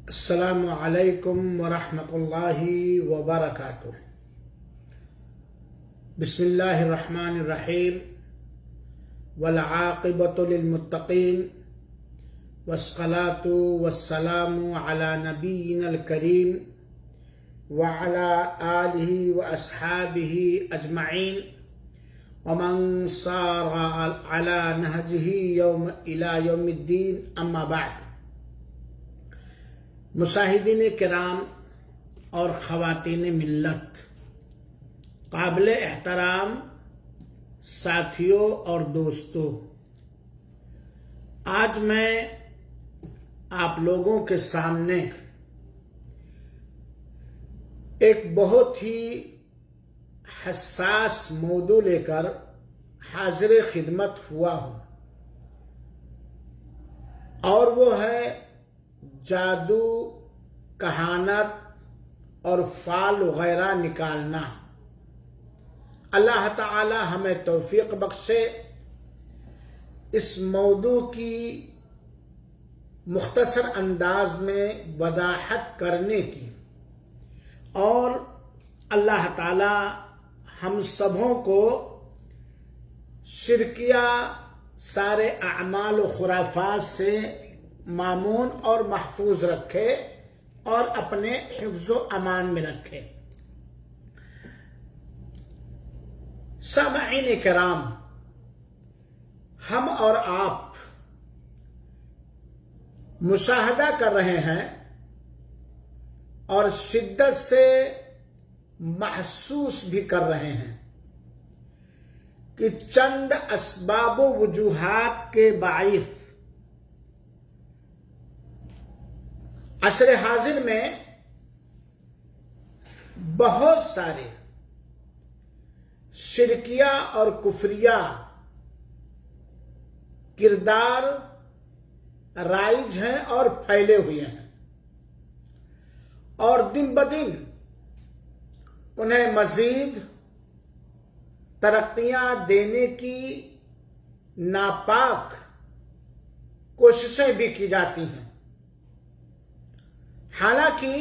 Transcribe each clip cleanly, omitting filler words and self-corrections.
السلام علیکم ورحمۃ اللہ وبرکاتہ۔ بسم اللہ الرحمن الرحیم، والعاقبۃ للمتقین، والصلاة والسلام علی نبینا الکریم وعلی آلہ واصحابہ اجمعین ومن سار علی نہجہ الی یوم الدین، اما بعد۔ مشاہدین کرام اور خواتین ملت، قابل احترام ساتھیوں اور دوستوں، آج میں آپ لوگوں کے سامنے ایک بہت ہی حساس موضوع لے کر حاضر خدمت ہوا ہوں، اور وہ ہے جادو، کہانت اور فال وغیرہ نکالنا۔ اللہ تعالی ہمیں توفیق بخشے اس موضوع کی مختصر انداز میں وضاحت کرنے کی، اور اللہ تعالی ہم سبوں کو شرکیہ سارے اعمال و خرافات سے مامون اور محفوظ رکھے اور اپنے حفظ و امان میں رکھے۔ سامعین کرام، ہم اور آپ مشاہدہ کر رہے ہیں اور شدت سے محسوس بھی کر رہے ہیں کہ چند اسباب و وجوہات کے باعث عصر حاضر میں بہت سارے شرکیہ اور کفریہ کردار رائج ہیں اور پھیلے ہوئے ہیں، اور دن بدن انہیں مزید ترقیاں دینے کی ناپاک کوششیں بھی کی جاتی ہیں، حالانکہ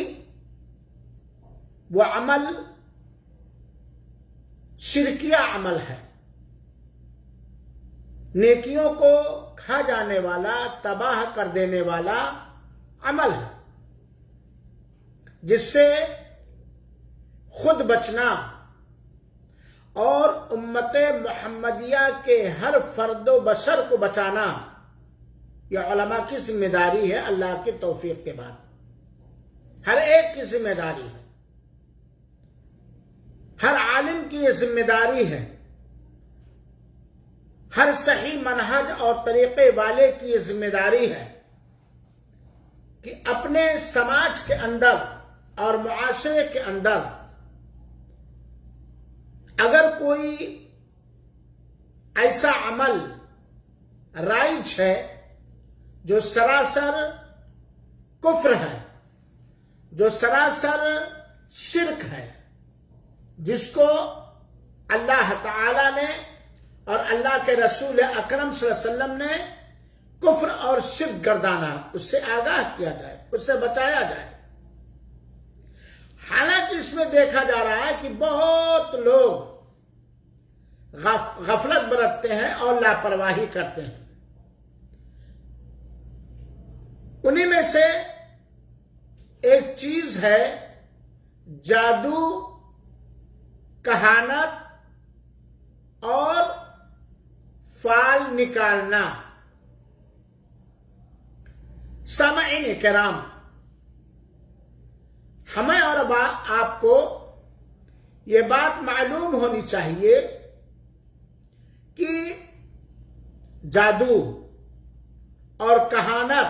وہ عمل شرکیہ عمل ہے، نیکیوں کو کھا جانے والا، تباہ کر دینے والا عمل ہے، جس سے خود بچنا اور امت محمدیہ کے ہر فرد و بشر کو بچانا یہ علماء کی ذمہ داری ہے۔ اللہ کی توفیق کے بعد ہر ایک کی ذمہ داری ہے، ہر عالم کی یہ ذمہ داری ہے، ہر صحیح منہج اور طریقے والے کی یہ ذمہ داری ہے کہ اپنے سماج کے اندر اور معاشرے کے اندر اگر کوئی ایسا عمل رائج ہے جو سراسر کفر ہے، جو سراسر شرک ہے، جس کو اللہ تعالی نے اور اللہ کے رسول اکرم صلی اللہ علیہ وسلم نے کفر اور شرک گردانا، اس سے آگاہ کیا جائے، اس سے بچایا جائے۔ حالانکہ اس میں دیکھا جا رہا ہے کہ بہت لوگ غفلت برتتے ہیں اور لاپرواہی کرتے ہیں۔ انہی میں سے ایک چیز ہے جادو، کہانت اور فال نکالنا۔ سامعین کرام، ہمیں اور آپ کو یہ بات معلوم ہونی چاہیے کہ جادو اور کہانت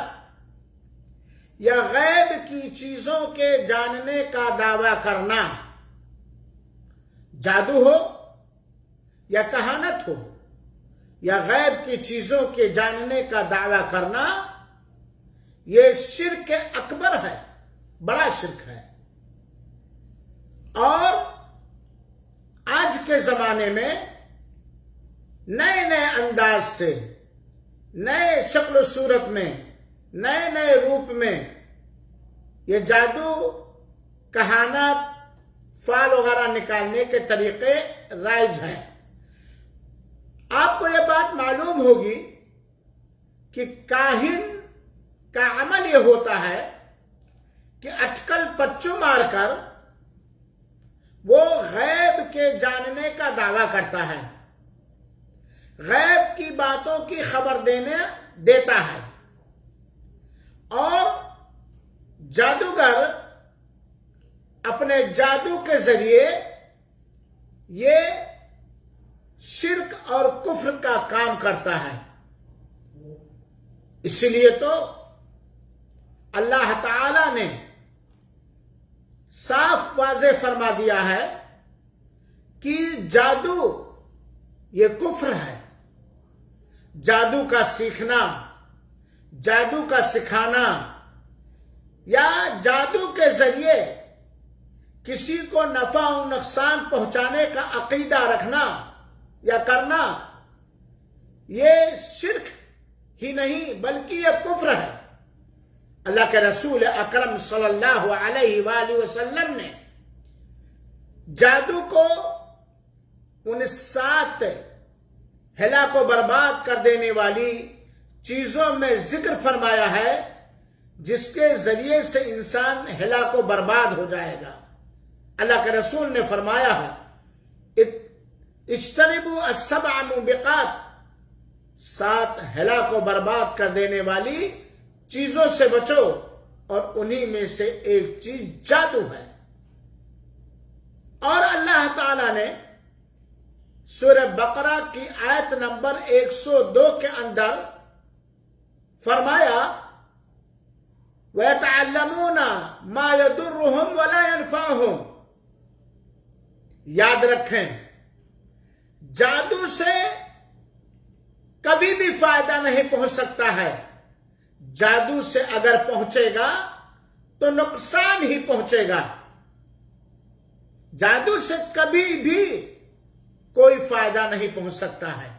یا غیب کی چیزوں کے جاننے کا دعویٰ کرنا، جادو ہو یا کہانت ہو یا غیب کی چیزوں کے جاننے کا دعویٰ کرنا، یہ شرک اکبر ہے، بڑا شرک ہے۔ اور آج کے زمانے میں نئے نئے انداز سے، نئے شکل و صورت میں، نئے نئے روپ میں یہ جادو کہانت فال وغیرہ نکالنے کے طریقے رائج ہیں۔ آپ کو یہ بات معلوم ہوگی کہ کاہن کا عمل یہ ہوتا ہے کہ اٹکل پچو مار کر وہ غیب کے جاننے کا دعویٰ کرتا ہے، غیب کی باتوں کی خبر دیتا ہے، اور جادوگر اپنے جادو کے ذریعے یہ شرک اور کفر کا کام کرتا ہے۔ اس لیے تو اللہ تعالی نے صاف واضح فرما دیا ہے کہ جادو یہ کفر ہے۔ جادو کا سیکھنا، جادو کا سکھانا یا جادو کے ذریعے کسی کو نفع و نقصان پہنچانے کا عقیدہ رکھنا یا کرنا، یہ شرک ہی نہیں بلکہ یہ کفر ہے۔ اللہ کے رسول اکرم صلی اللہ علیہ وآلہ وسلم نے جادو کو ان 7 ہلاک و برباد کر دینے والی چیزوں میں ذکر فرمایا ہے جس کے ذریعے سے انسان ہلاک و برباد ہو جائے گا۔ اللہ کے رسول نے فرمایا ہے اجتنبوا السبع موبقات، 7 ہلاک و برباد کر دینے والی چیزوں سے بچو، اور انہی میں سے ایک چیز جادو ہے۔ اور اللہ تعالی نے سورہ بقرہ کی آیت نمبر 102 کے اندر فرمایا وَيَتَعَلَّمُونَ مَا يَضُرُّهُمْ وَلَا يَنْفَعُهُمْ۔ یاد رکھیں، جادو سے کبھی بھی فائدہ نہیں پہنچ سکتا ہے، جادو سے اگر پہنچے گا تو نقصان ہی پہنچے گا۔ جادو سے کبھی بھی کوئی فائدہ نہیں پہنچ سکتا ہے،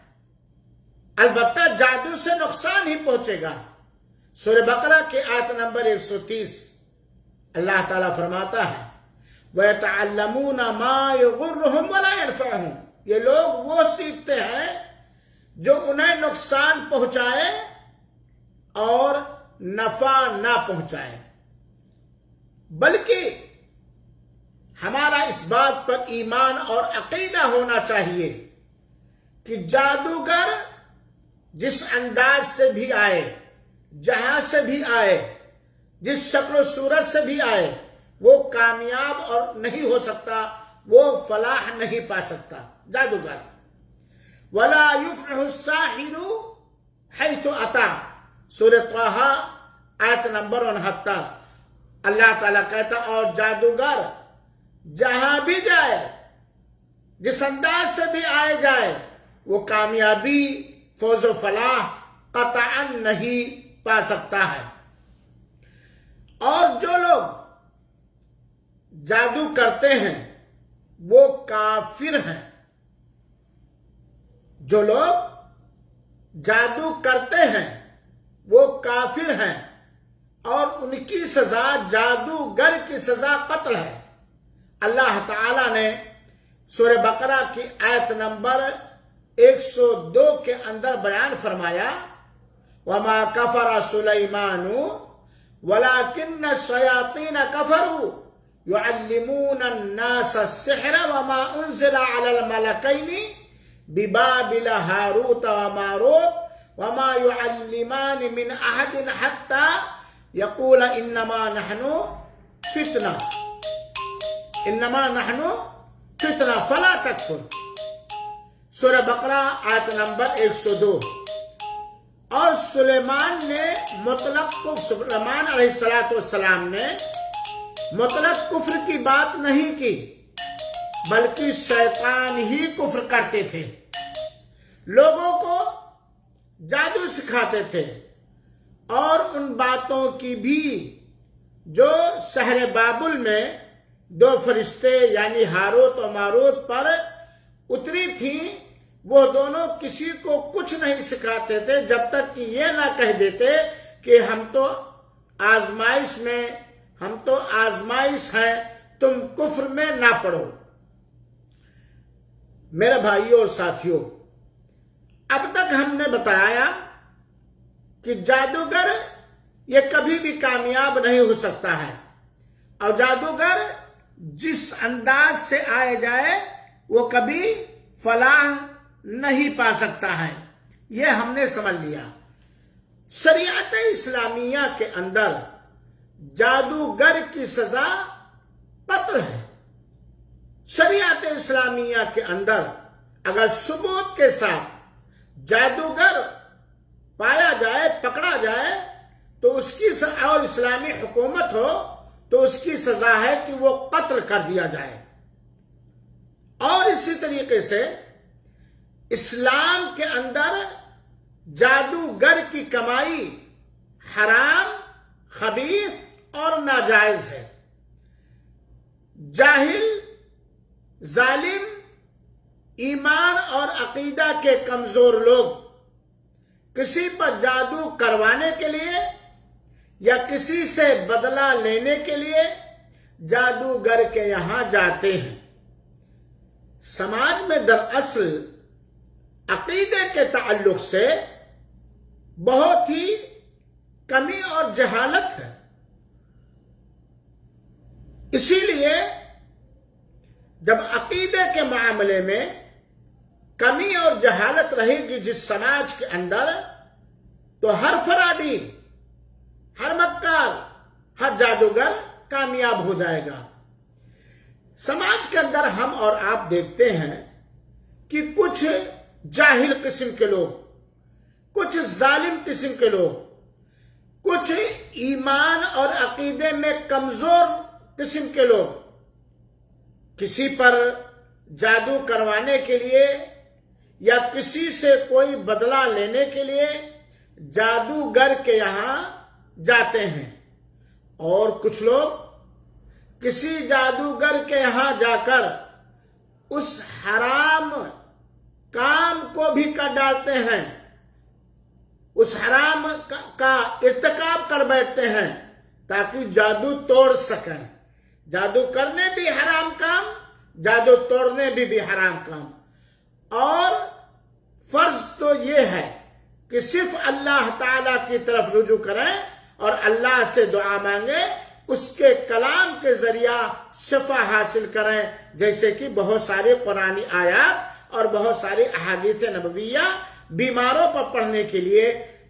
البتہ جادو سے نقصان ہی پہنچے گا۔ سورہ بقرہ کی آیت نمبر 130 اللہ تعالیٰ فرماتا ہے وَيَتَعَلَّمُونَ مَا يَضُرُّهُمْ وَلَا يَنْفَعُهُمْ۔ یہ لوگ وہ سیکھتے ہیں جو انہیں نقصان پہنچائے اور نفع نہ پہنچائے، بلکہ ہمارا اس بات پر ایمان اور عقیدہ ہونا چاہیے کہ جادوگر جس انداز سے بھی آئے، جہاں سے بھی آئے، جس شکل و صورت سے بھی آئے، وہ کامیاب اور نہیں ہو سکتا، وہ فلاح نہیں پا سکتا جادوگر۔ وَلَا يُفْلِحُ السَّاحِرُ حَيْثُ أَتَىٰ، سورہ طٰہٰ آیت نمبر 69۔ اللہ تعالیٰ کہتا اور جادوگر جہاں بھی جائے، جس انداز سے بھی آئے جائے، وہ کامیابی، فوز و فلاح قطعاً نہیں پا سکتا ہے۔ اور جو لوگ جادو کرتے ہیں وہ کافر ہیں۔ جو لوگ جادو کرتے ہیں وہ کافر ہیں، اور ان کی سزا، جادوگر کی سزا قتل ہے۔ اللہ تعالیٰ نے سورہ بقرہ کی آیت نمبر 102 کے اندر بیان فرمایا وَمَا كَفَرَ سُلَيْمَانُ وَلَكِنَّ الشَّيَاطِينَ كَفَرُوا يُعَلِّمُونَ النَّاسَ السِّحْرَ وَمَا أُنزِلَ عَلَى الْمَلَكَيْنِ بِبَابِلَ هَارُوتَ وَمَارُوتَ وَمَا يُعَلِّمَانِ مِنْ أَحَدٍ حَتَّى يَقُولَ إِنَّمَا نَحْنُ فِتْنَةٌ فَلَا تَكْفُرْ۔ سورہ بقرہ آیت نمبر 102۔ اور سلیمان علیہ السلام نے مطلق کفر کی بات نہیں کی، بلکہ شیطان ہی کفر کرتے تھے، لوگوں کو جادو سکھاتے تھے، اور ان باتوں کی بھی جو شہر بابل میں 2 فرشتے یعنی ہاروت و ماروت پر اتری تھیں، وہ دونوں کسی کو کچھ نہیں سکھاتے تھے جب تک کہ یہ نہ کہہ دیتے کہ ہم تو آزمائش میں ہم تو آزمائش ہیں، تم کفر میں نہ پڑو۔ میرے بھائیوں اور ساتھیوں، اب تک ہم نے بتایا کہ جادوگر یہ کبھی بھی کامیاب نہیں ہو سکتا ہے، اور جادوگر جس انداز سے آئے جائے وہ کبھی فلاح نہیں پا سکتا ہے، یہ ہم نے سمجھ لیا۔ شریعت اسلامیہ کے اندر جادوگر کی سزا قتل ہے۔ شریعت اسلامیہ کے اندر اگر ثبوت کے ساتھ جادوگر پایا جائے، پکڑا جائے، تو اس کی اور اسلامی حکومت ہو تو اس کی سزا ہے کہ وہ قتل کر دیا جائے۔ اور اسی طریقے سے اسلام کے اندر جادوگر کی کمائی حرام، خبیث اور ناجائز ہے۔ جاہل، ظالم، ایمان اور عقیدہ کے کمزور لوگ کسی پر جادو کروانے کے لیے یا کسی سے بدلہ لینے کے لیے جادوگر کے یہاں جاتے ہیں۔ سماج میں دراصل عقیدے کے تعلق سے بہت ہی کمی اور جہالت ہے۔ اسی لیے جب عقیدے کے معاملے میں کمی اور جہالت رہے گی جس سماج کے اندر، تو ہر فرادی، ہر مکار، ہر جادوگر کامیاب ہو جائے گا۔ سماج کے اندر ہم اور آپ دیکھتے ہیں کہ کچھ جاہل قسم کے لوگ، کچھ ظالم قسم کے لوگ، کچھ ایمان اور عقیدے میں کمزور قسم کے لوگ کسی پر جادو کروانے کے لیے یا کسی سے کوئی بدلہ لینے کے لیے جادوگر کے یہاں جاتے ہیں، اور کچھ لوگ کسی جادوگر کے یہاں جا کر اس حرام کام کو بھی کر ڈالتے ہیں، اس حرام کا ارتکاب کر بیٹھتے ہیں تاکہ جادو توڑ سکیں۔ جادو کرنے بھی حرام کام، جادو توڑنے بھی حرام کام۔ اور فرض تو یہ ہے کہ صرف اللہ تعالی کی طرف رجوع کریں اور اللہ سے دعا مانگیں، اس کے کلام کے ذریعہ شفا حاصل کریں، جیسے کہ بہت ساری قرآنی آیات اور بہت ساری احادیث نبویہ بیماروں پر پڑھنے کے لیے،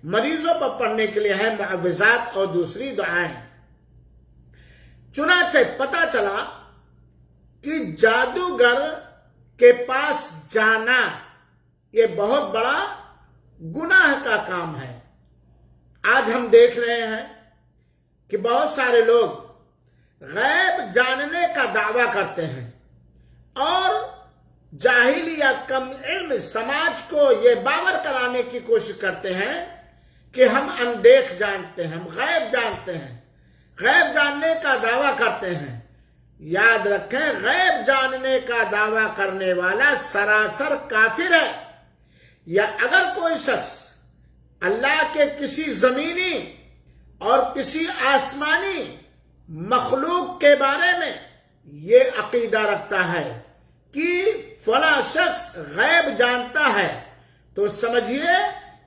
مریضوں پر پڑھنے کے لیے ہیں، معوذات اور دوسری دعائیں۔ چنانچہ پتہ چلا کہ جادوگر کے پاس جانا یہ بہت بڑا گناہ کا کام ہے۔ آج ہم دیکھ رہے ہیں کہ بہت سارے لوگ غیب جاننے کا دعویٰ کرتے ہیں، اور جاہل یا کم علم سماج کو یہ باور کرانے کی کوشش کرتے ہیں کہ ہم اندیکھ جانتے ہیں، ہم غیب جانتے ہیں، غیب جاننے کا دعویٰ کرتے ہیں۔ یاد رکھیں، غیب جاننے کا دعویٰ کرنے والا سراسر کافر ہے۔ یا اگر کوئی شخص اللہ کے کسی زمینی اور کسی آسمانی مخلوق کے بارے میں یہ عقیدہ رکھتا ہے کہ فلاں شخص غیب جانتا ہے، تو سمجھیے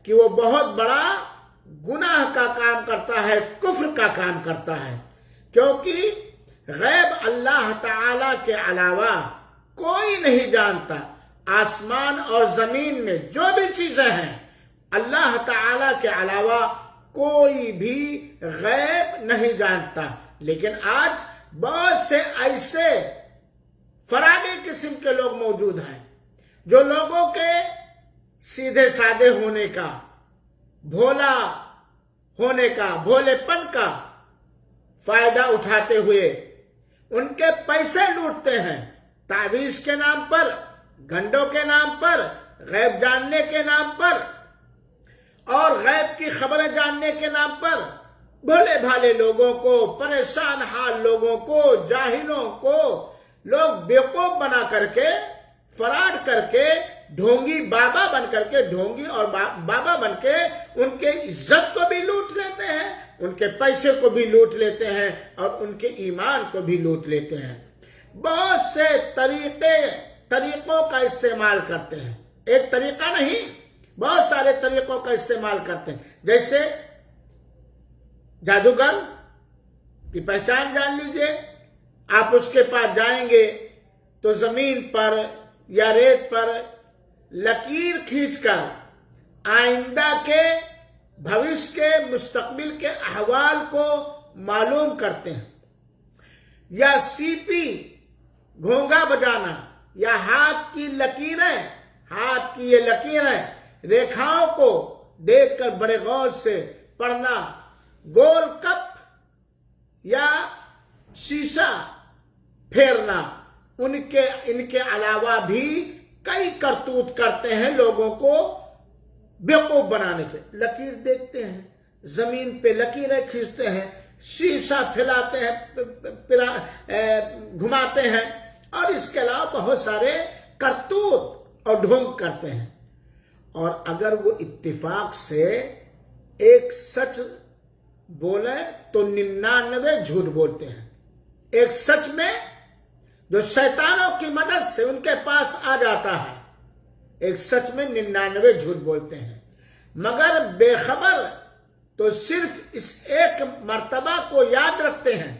کہ وہ بہت بڑا گناہ کا کام کرتا ہے، کفر کا کام کرتا ہے، کیونکہ غیب اللہ تعالی کے علاوہ کوئی نہیں جانتا۔ آسمان اور زمین میں جو بھی چیزیں ہیں، اللہ تعالی کے علاوہ کوئی بھی غیب نہیں جانتا۔ لیکن آج بہت سے ایسے فرادی قسم کے لوگ موجود ہیں جو لوگوں کے سیدھے سادے ہونے کا، بھولا ہونے کا، بھولے پن کا فائدہ اٹھاتے ہوئے ان کے پیسے لوٹتے ہیں، تعویذ کے نام پر، گھنٹوں کے نام پر، غیب جاننے کے نام پر اور غیب کی خبریں جاننے کے نام پر بھولے بھالے لوگوں کو، پریشان حال لوگوں کو، جاہلوں کو لوگ بیوقوف بنا کر کے، فراڈ کر کے، ڈھونگی بابا بن کر کے، ڈھونگی اور بابا بن کے ان کے عزت کو بھی لوٹ لیتے ہیں، ان کے پیسے کو بھی لوٹ لیتے ہیں اور ان کے ایمان کو بھی لوٹ لیتے ہیں. بہت سے طریقوں کا استعمال کرتے ہیں. ایک طریقہ نہیں، بہت سارے طریقوں کا استعمال کرتے ہیں. جیسے جادوگر کی پہچان جان لیجئے. آپ اس کے پاس جائیں گے تو زمین پر یا ریت پر لکیر کھینچ کر آئندہ کے، بھوش کے، مستقبل کے احوال کو معلوم کرتے ہیں. یا سیپی، گھونگا بجانا، یا ہاتھ کی لکیریں، ہاتھ کی یہ لکیریں، ریکھاؤں کو دیکھ کر بڑے غور سے پڑھنا. گول کپ یا شیشہ پھیرنا. ان کے علاوہ بھی کئی کرتوت کرتے ہیں لوگوں کو بیوقوف بنانے کے. لکیر دیکھتے ہیں، زمین پہ لکیریں کھینچتے ہیں، شیشہ پھیلاتے ہیں، گھماتے ہیں، اور اس کے علاوہ بہت سارے کرتوت اور ڈھونگ کرتے ہیں. اور اگر وہ اتفاق سے ایک سچ بولے تو 99 جھوٹ بولتے ہیں. ایک سچ میں جو شیطانوں کی مدد سے ان کے پاس آ جاتا ہے، ایک سچ میں 99 جھوٹ بولتے ہیں. مگر بے خبر تو صرف اس ایک مرتبہ کو یاد رکھتے ہیں.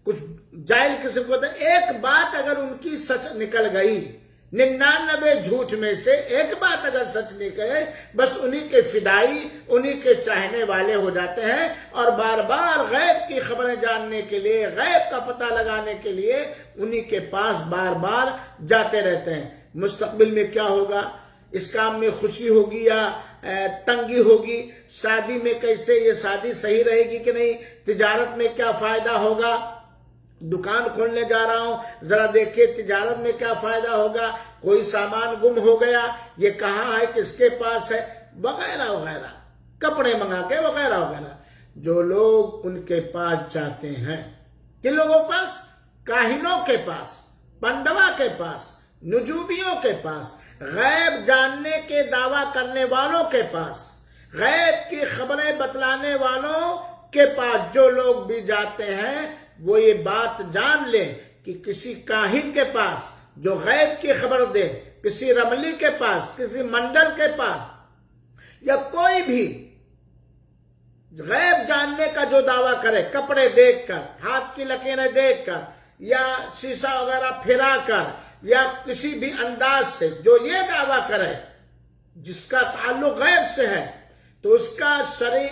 کچھ جاہل قسم کو ایک بات اگر ان کی سچ نکل گئی، 99 جھوٹ میں سے ایک بات اگر سچ نکلے، بس انہی کے فدائی، انہی کے چاہنے والے ہو جاتے ہیں، اور بار بار غیب کی خبریں جاننے کے لیے، غیب کا پتہ لگانے کے لیے انہی کے پاس بار بار جاتے رہتے ہیں. مستقبل میں کیا ہوگا، اس کام میں خوشی ہوگی یا تنگی ہوگی، شادی میں کیسے، یہ شادی صحیح رہے گی کہ نہیں، تجارت میں کیا فائدہ ہوگا، دکان کھولنے جا رہا ہوں، ذرا دیکھیے تجارت میں کیا فائدہ ہوگا، کوئی سامان گم ہو گیا، یہ کہاں ہے، کس کے پاس ہے، وغیرہ وغیرہ، کپڑے منگا کے وغیرہ وغیرہ. جو لوگ ان کے پاس جاتے ہیں، کن لوگوں کے پاس؟ کاہنوں کے پاس، پنڈوا کے پاس، نجومیوں کے پاس، غیب جاننے کے دعویٰ کرنے والوں کے پاس، غیب کی خبریں بتلانے والوں کے پاس جو لوگ بھی جاتے ہیں، وہ یہ بات جان لیں کہ کسی کاہن کے پاس جو غیب کی خبر دے، کسی رملی کے پاس، کسی منڈل کے پاس، یا کوئی بھی غیب جاننے کا جو دعویٰ کرے، کپڑے دیکھ کر، ہاتھ کی لکیریں دیکھ کر، یا شیشہ وغیرہ پھرا کر، یا کسی بھی انداز سے جو یہ دعویٰ کرے جس کا تعلق غیب سے ہے، تو اس کا شرع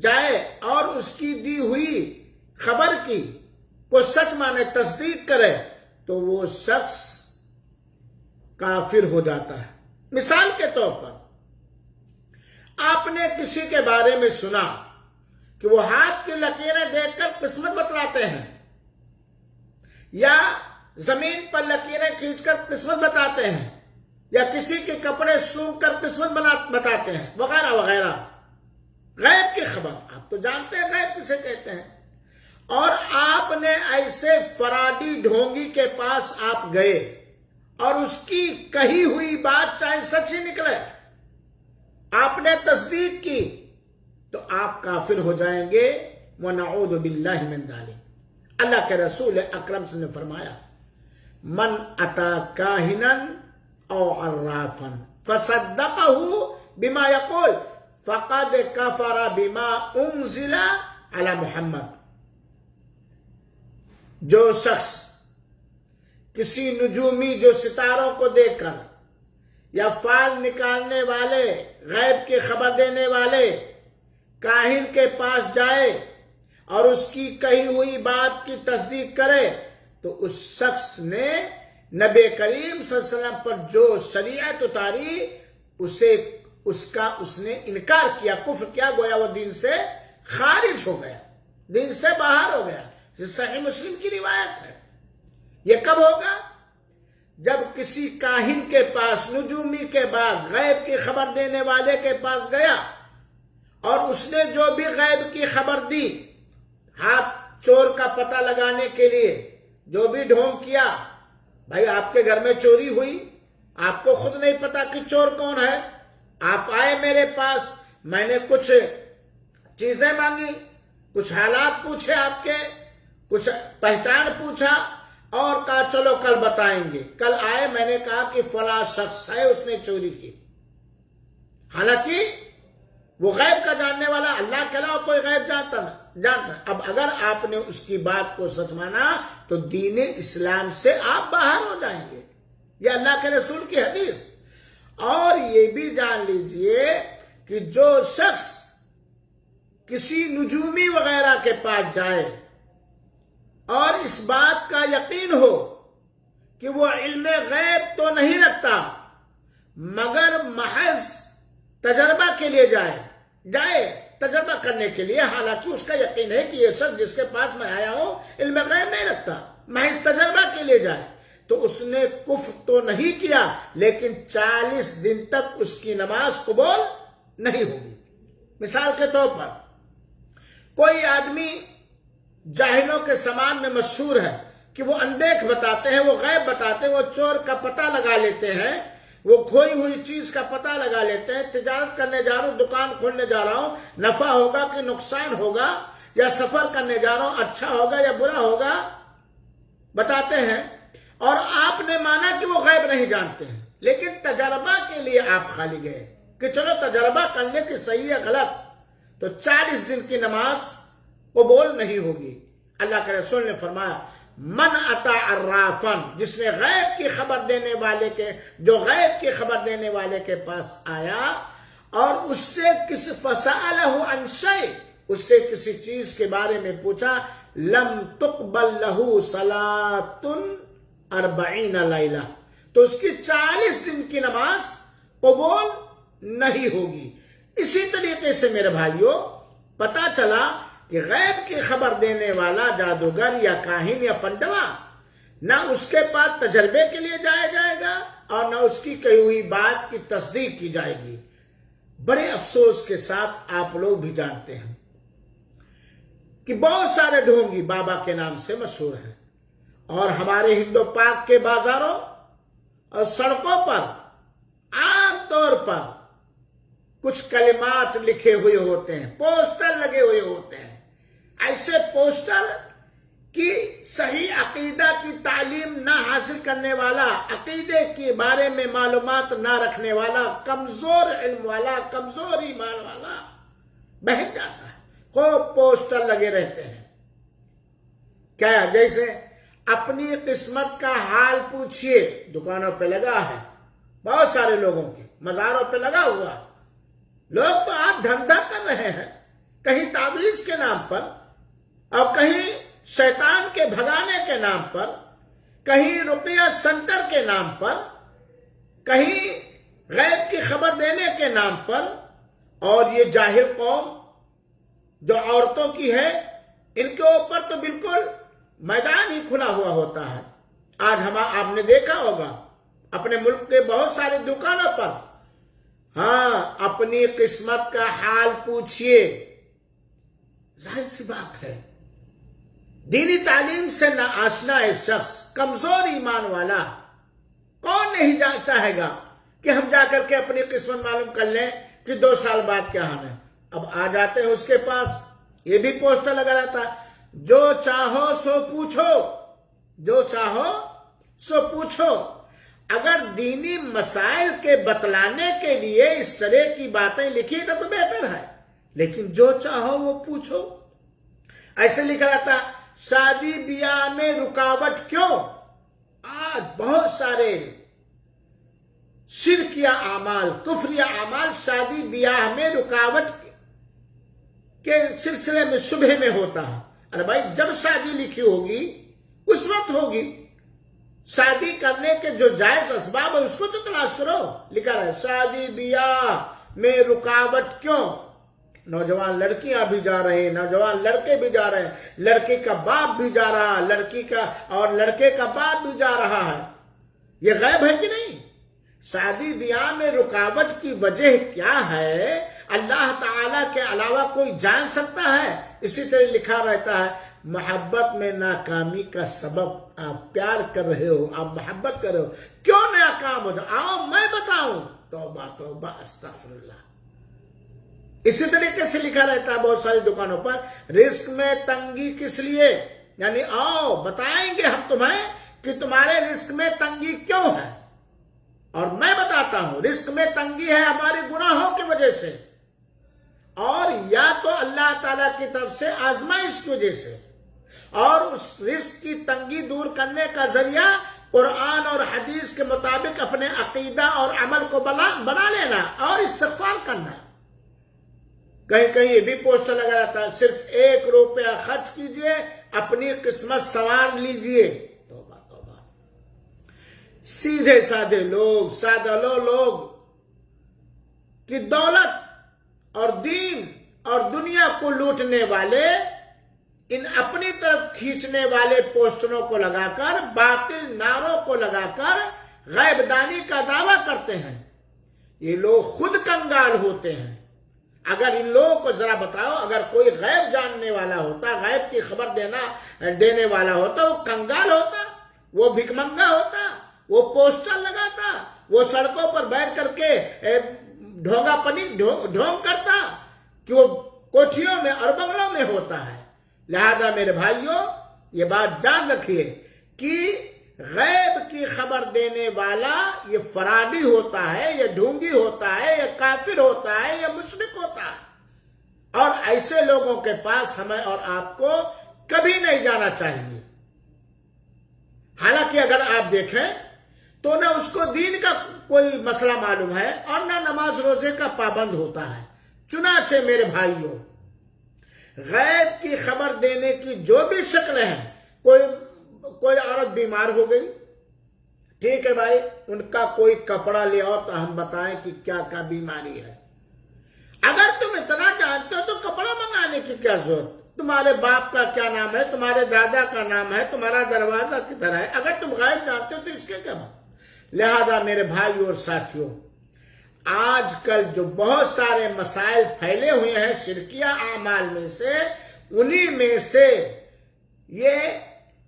جائے اور اس کی دی ہوئی خبر کی کو سچ مانے، تصدیق کرے، تو وہ شخص کافر ہو جاتا ہے. مثال کے طور پر آپ نے کسی کے بارے میں سنا کہ وہ ہاتھ کی لکیریں دیکھ کر قسمت بتلاتے ہیں، یا زمین پر لکیریں کھینچ کر قسمت بتاتے ہیں، یا کسی کے کپڑے سونگھ کر قسمت بتاتے ہیں، وغیرہ وغیرہ. غیب کی خبر، آپ تو جانتے ہیں غیب کسے کہتے ہیں. اور آپ نے ایسے فراڈی ڈھونگی کے پاس آپ گئے اور اس کی کہی ہوئی بات چاہے سچ ہی نکلے، آپ نے تصدیق کی، تو آپ کافر ہو جائیں گے. وَنَعُوذُ بِاللَّهِ مِنْ ذَلِكَ. اللہ کے رسول اکرم صلی اللہ علیہ وسلم نے فرمایا، من اتا کاہنا او عرافا فصدقه بما یقول فقد کفر بما انزل علی محمد. جو شخص کسی نجومی جو ستاروں کو دیکھ کر یا فال نکالنے والے، غیب کی خبر دینے والے کاہن کے پاس جائے اور اس کی کہی ہوئی بات کی تصدیق کرے، تو اس شخص نے نبی کریم صلی اللہ علیہ وسلم پر جو شریعت اتاری اس نے انکار کیا، کفر کیا، گویا وہ دین سے خارج ہو گیا، دین سے باہر ہو گیا. یہ صحیح مسلم کی روایت ہے. یہ کب ہوگا؟ جب کسی کاہن کے پاس، نجومی کے پاس، غیب کی خبر دینے والے کے پاس گیا اور اس نے جو بھی غیب کی خبر دی، ہاتھ چور کا پتہ لگانے کے لیے جو بھی ڈھونگ کیا، بھائی آپ کے گھر میں چوری ہوئی، آپ کو خود نہیں پتا کہ چور کون ہے، آپ آئے میرے پاس، میں نے کچھ چیزیں مانگی، کچھ حالات پوچھے آپ کے، کچھ پہچان پوچھا اور کہا چلو کل بتائیں گے. کل آئے، میں نے کہا کہ فلاں شخص ہے اس نے چوری کی. حالانکہ وہ غیب کا جاننے والا اللہ کے علاوہ کوئی غیب جانتا. اب اگر آپ نے اس کی بات کو سچ مانا تو دین اسلام سے آپ باہر ہو جائیں گے. یہ اللہ کے رسول کی حدیث. اور یہ بھی جان لیجئے کہ جو شخص کسی نجومی وغیرہ کے پاس جائے اور اس بات کا یقین ہو کہ وہ علم غیب تو نہیں رکھتا مگر محض تجربہ کے لیے جائے تجربہ کرنے کے لیے، حالانکہ اس کا یقین ہے کہ یہ شخص جس کے پاس میں آیا ہوں علم غیب نہیں رکھتا، محض تجربہ کے لیے جائے، تو اس نے کفر تو نہیں کیا لیکن 40 دن تک اس کی نماز قبول نہیں ہوگی. مثال کے طور پر کوئی آدمی جاہلوں کے سامان میں مشہور ہے کہ وہ اندیکھ بتاتے ہیں، وہ غیب بتاتے ہیں، وہ چور کا پتہ لگا لیتے ہیں، وہ کھوئی ہوئی چیز کا پتہ لگا لیتے ہیں. تجارت کرنے جا رہا ہوں، دکان کھولنے جا رہا ہوں، نفع ہوگا کہ نقصان ہوگا، یا سفر کرنے جا رہا ہوں اچھا ہوگا یا برا ہوگا، بتاتے ہیں. اور آپ نے مانا کہ وہ غیب نہیں جانتے ہیں، لیکن تجربہ کے لیے آپ خالی گئے کہ چلو تجربہ کر لیں کہ صحیح ہے غلط، تو 40 دن کی نماز قبول نہیں ہوگی. اللہ کے رسول نے فرمایا من اتا عرافن، جس نے غیب کی خبر دینے والے کے، جو غیب کی خبر دینے والے کے پاس آیا اور اس سے فسألہ عن شیء، اس سے کسی چیز کے بارے میں پوچھا، لم تقبل لہ صلاۃ 40 لیلہ، تو اس کی 40 دن کی نماز قبول نہیں ہوگی. اسی طریقے سے میرے بھائیوں پتا چلا کہ غیب کی خبر دینے والا جادوگر یا کاہن یا پنڈوا، نہ اس کے پاس تجربے کے لیے جایا جائے گا اور نہ اس کی کہی ہوئی بات کی تصدیق کی جائے گی. بڑے افسوس کے ساتھ آپ لوگ بھی جانتے ہیں کہ بہت سارے ڈھونگی بابا کے نام سے مشہور ہیں، اور ہمارے ہندو پاک کے بازاروں اور سڑکوں پر عام طور پر کچھ کلمات لکھے ہوئے ہوتے ہیں، پوسٹر لگے ہوئے ہوتے ہیں. ایسے پوسٹر کی صحیح عقیدہ کی تعلیم نہ حاصل کرنے والا، عقیدے کے بارے میں معلومات نہ رکھنے والا، کمزور علم والا، کمزور ایمان والا بہک جاتا ہے. خوب پوسٹر لگے رہتے ہیں. کیا جیسے اپنی قسمت کا حال پوچھئے، دکانوں پہ لگا ہے، بہت سارے لوگوں کے مزاروں پہ لگا ہوا ہے. لوگ تو آپ دھندا کر رہے ہیں، کہیں تعویذ کے نام پر اور کہیں شیطان کے بھگانے کے نام پر، کہیں رقیہ سنٹر کے نام پر، کہیں غیب کی خبر دینے کے نام پر. اور یہ جاہل قوم جو عورتوں کی ہے، ان کے اوپر تو بالکل میدان ہی کھلا ہوا ہوتا ہے. آج آپ نے دیکھا ہوگا اپنے ملک کے بہت سارے دکانوں پر، ہاں اپنی قسمت کا حال پوچھئے. ظاہر سی بات ہے دینی تعلیم سے نہ آشنا ہے شخص، کمزور ایمان والا، کون نہیں چاہے گا کہ ہم جا کر کے اپنی قسمت معلوم کر لیں کہ 2 سال بعد کیا ہونا ہے. اب آ جاتے ہیں اس کے پاس، یہ بھی پوسٹر لگا رہتا ہے، جو چاہو سو پوچھو، جو چاہو سو پوچھو. اگر دینی مسائل کے بتلانے کے لیے اس طرح کی باتیں لکھی تو بہتر ہے، لیکن جو چاہو وہ پوچھو. ایسے لکھا رہتا شادی بیاہ میں رکاوٹ کیوں. آج بہت سارے شرکیہ اعمال، کفریہ اعمال شادی بیاہ میں رکاوٹ کے سلسلے میں شبہ میں ہوتا ہے. ارے بھائی جب شادی لکھی ہوگی اس وقت ہوگی، شادی کرنے کے جو جائز اسباب ہے اس کو تو تلاش کرو. لکھا رہا ہے شادی بیاہ میں رکاوٹ کیوں. نوجوان لڑکیاں بھی جا رہے ہیں، نوجوان لڑکے بھی جا رہے ہیں، لڑکی کا باپ بھی جا رہا ہے، لڑکی کا اور لڑکے کا باپ بھی جا رہا ہے. یہ غیب ہے کہ نہیں؟ شادی بیاہ میں رکاوٹ کی وجہ کیا ہے اللہ تعالیٰ کے علاوہ کوئی جان سکتا ہے. اسی طرح لکھا رہتا ہے محبت میں ناکامی کا سبب آپ پیار کر رہے ہو، آپ محبت کر رہے ہو، کیوں ناکام ہو جاؤ؟ آؤ میں بتاؤں. توبہ توبہ استغفر اللہ. اسی طریقے سے لکھا رہتا ہے بہت ساری دکانوں پر رزق میں تنگی کس لیے، یعنی آؤ بتائیں گے ہم تمہیں کہ تمہارے رزق میں تنگی کیوں ہے، اور میں بتاتا ہوں رزق میں تنگی ہے ہمارے گناہوں کی وجہ سے، اور یا تو اللہ تعالیٰ کی طرف سے آزمائش کی وجہ سے، اور اس رزق کی تنگی دور کرنے کا ذریعہ قرآن اور حدیث کے مطابق اپنے عقیدہ اور عمل کو بنا لینا اور استغفار کرنا۔ کہیں کہیں یہ بھی پوسٹر لگا رہتا ہے صرف 1 روپیہ خرچ کیجئے اپنی قسمت سنوار لیجئے۔ توبہ توبہ، سیدھے سادے لوگ، سادہ لوگ کی دولت اور دین اور دنیا کو لوٹنے والے ان اپنی طرف کھینچنے والے پوسٹروں کو لگا کر، باطل نعروں کو لگا کر غیب دانی کا دعویٰ کرتے ہیں۔ یہ لوگ خود کنگال ہوتے ہیں۔ اگر ان لوگوں کو ذرا بتاؤ، اگر کوئی غیب جاننے والا ہوتا، غیب کی خبر دینے والا ہوتا، وہ کنگال ہوتا، وہ بھکمنگا ہوتا، وہ پوسٹر لگاتا، وہ سڑکوں پر بیٹھ کر کے ڈھونگا پنی ڈھونگ کرتا کہ وہ کوٹھیوں میں اور بنگلوں میں ہوتا ہے۔ لہذا میرے بھائیوں یہ بات جان رکھیے کہ غیب کی خبر دینے والا یہ فرادی ہوتا ہے، یہ ڈھونگی ہوتا ہے، یہ کافر ہوتا ہے، یہ مشرک ہوتا ہے، اور ایسے لوگوں کے پاس ہمیں اور آپ کو کبھی نہیں جانا چاہیے۔ حالانکہ اگر آپ دیکھیں تو نہ اس کو دین کا کوئی مسئلہ معلوم ہے اور نہ نماز روزے کا پابند ہوتا ہے۔ چنانچہ میرے بھائیوں غیب کی خبر دینے کی جو بھی شکل ہے، کوئی عورت بیمار ہو گئی، ٹھیک ہے بھائی، ان کا کوئی کپڑا لے آؤ تو ہم بتائیں کہ کیا کیا بیماری ہے۔ اگر تم اتنا جانتے ہو تو کپڑا منگانے کی کیا ضرورت؟ تمہارے باپ کا کیا نام ہے، تمہارے دادا کا نام ہے، تمہارا دروازہ کدھر ہے؟ اگر تم غیب جانتے ہو تو اس کے کیا بات؟ لہذا میرے بھائیوں اور ساتھیوں، آج کل جو بہت سارے مسائل پھیلے ہوئے ہیں شرکیہ اعمال میں سے، انہی میں سے یہ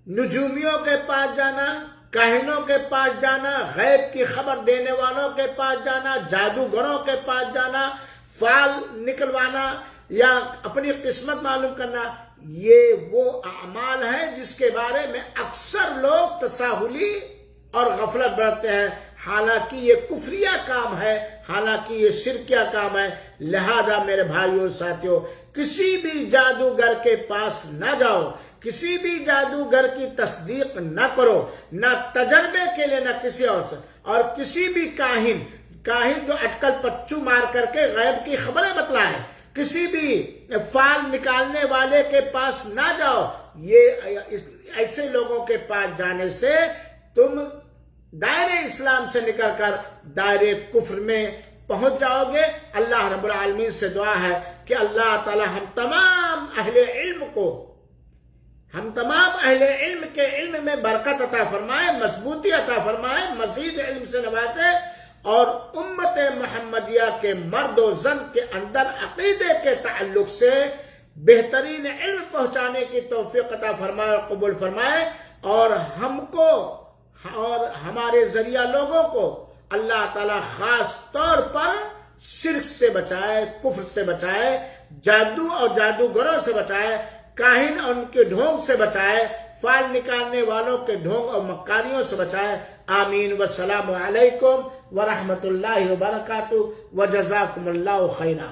نجومیوں کے پاس جانا، کاہنوں کے پاس جانا، غیب کی خبر دینے والوں کے پاس جانا، جادوگروں کے پاس جانا، فال نکلوانا یا اپنی قسمت معلوم کرنا، یہ وہ اعمال ہیں جس کے بارے میں اکثر لوگ تساہلی اور غفلت برتتے ہیں، حالانکہ یہ کفریہ کام ہے، حالانکہ یہ شرکیہ کام ہے۔ لہذا میرے بھائیوں ساتھیوں، کسی بھی جادوگر کے پاس نہ جاؤ، کسی بھی جادوگر کی تصدیق نہ کرو، نہ تجربے کے لیے نہ کسی اور سے، اور کسی بھی کاہن جو اٹکل پچو مار کر کے غیب کی خبریں بتلائے، کسی بھی فال نکالنے والے کے پاس نہ جاؤ۔ یہ ایسے لوگوں کے پاس جانے سے تم دائرے اسلام سے نکل کر دائرے کفر میں پہنچ جاؤ گے۔ اللہ رب العالمین سے دعا ہے کہ اللہ تعالی ہم تمام اہل علم کے علم میں برکت عطا فرمائے، مضبوطی عطا فرمائے، مزید علم سے نوازے، اور امت محمدیہ کے مرد و زن کے اندر عقیدے کے تعلق سے بہترین علم پہنچانے کی توفیق عطا فرمائے اور قبول فرمائے، اور ہم کو اور ہمارے ذریعہ لوگوں کو اللہ تعالیٰ خاص طور پر شرک سے بچائے، کفر سے بچائے، جادو اور جادوگروں سے بچائے، کاہن اور ان کے ڈھونگ سے بچائے، فال نکالنے والوں کے ڈھونگ اور مکاریوں سے بچائے۔ آمین۔ والسلام علیکم ورحمۃ اللہ وبرکاتہ، وجزاکم اللہ خیرا۔